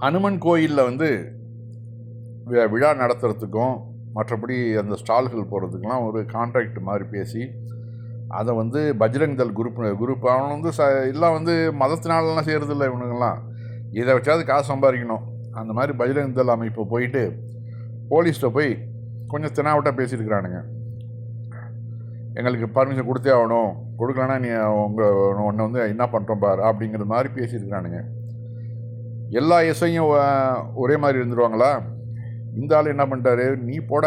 அனுமன் கோயிலில் வந்து விழா நடத்துறதுக்கும் மற்றபடி அந்த ஸ்டால்கள் போகிறதுக்கெலாம் ஒரு கான்ட்ராக்ட் மாதிரி பேசி அதை வந்து பஜ்ரங் தள் குரூப் அவன் வந்து எல்லாம் வந்து மதத்தினாலலாம் செய்கிறதில்ல. இவனுங்கெல்லாம் இதை வச்சாவது காசு சம்பாதிக்கணும். அந்த மாதிரி பஜ்ரங் தள் அமைப்பு போயிட்டு போலீஸ்கிட்ட போய் கொஞ்சம் தினாவட்டாக பேசியிருக்கிறானுங்க. எங்களுக்கு பர்மிஷன் கொடுத்தே ஆகணும், கொடுக்கலன்னா நீ உன்னை வந்து என்ன பண்ணுறோம் பார் அப்படிங்கிற மாதிரி பேசியிருக்கிறானுங்க. எல்லா எஸ்ஐயும் ஒரே மாதிரி இருந்துருவாங்களா? இந்த ஆள் என்ன பண்ணிட்டாரு, நீ போட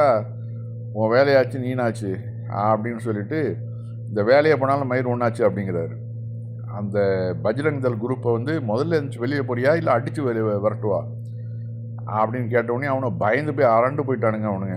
உன் வேலையாச்சு நீனாச்சு அப்படின்னு சொல்லிட்டு இந்த வேலையை போனாலும் மயிர் ஒன்றாச்சு அப்படிங்கிறாரு. அந்த பஜ்ரங் தள் குரூப்பை வந்து முதல்ல இருந்துச்சு வெளியே போறியா இல்லை அடித்து வெளியே வரட்டுவா அப்படின்னு கேட்டவுடனே அவனை பயந்து போய் அரண்டு போயிட்டானுங்க அவனுங்க.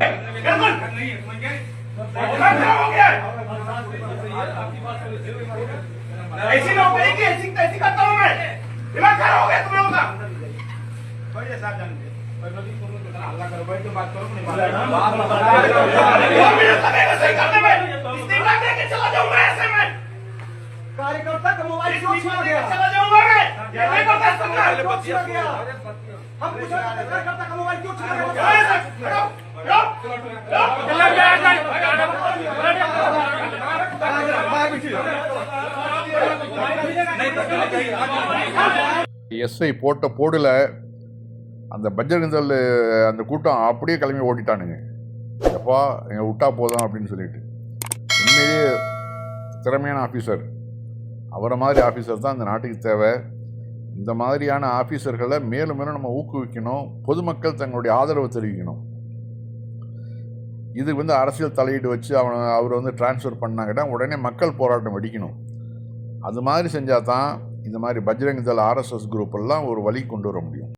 कार्यकर्ता का मोबाइल क्यों छीना गया? चला जाऊंगा मैं। ये नहीं बता सकता क्यों छीना गया? हम पूछ रहे हैं कार्यकर्ता का मोबाइल क्यों छीना गया? எஸ்ஐ போட்ட போடல அந்த பஜ்ரங் தள் அந்த கூட்டம் அப்படியே கிளம்பி ஓட்டிட்டானுங்க. எப்பா எங்கள் விட்டா போதும் அப்படின்னு சொல்லிட்டு. உண்மையிலேயே திறமையான ஆஃபீஸர், அவரை மாதிரி ஆஃபீஸர் தான் இந்த நாட்டுக்கு தேவை. இந்த மாதிரியான ஆஃபீஸர்களை மேலும் மேலும் நம்ம ஊக்குவிக்கணும். பொதுமக்கள் தங்களுடைய ஆதரவை தெரிவிக்கணும். இது வந்து அரசியல் தலையீடு வச்சு அவர் வந்து டிரான்ஸ்ஃபர் பண்ணாங்கன்னா உடனே மக்கள் போராட்டம் வெடிக்கணும். அது மாதிரி செஞ்சால் தான் இந்த மாதிரி பஜ்ரங் தள் RSS குரூப் எல்லாம் ஒரு வழி கொண்டு வர முடியும்.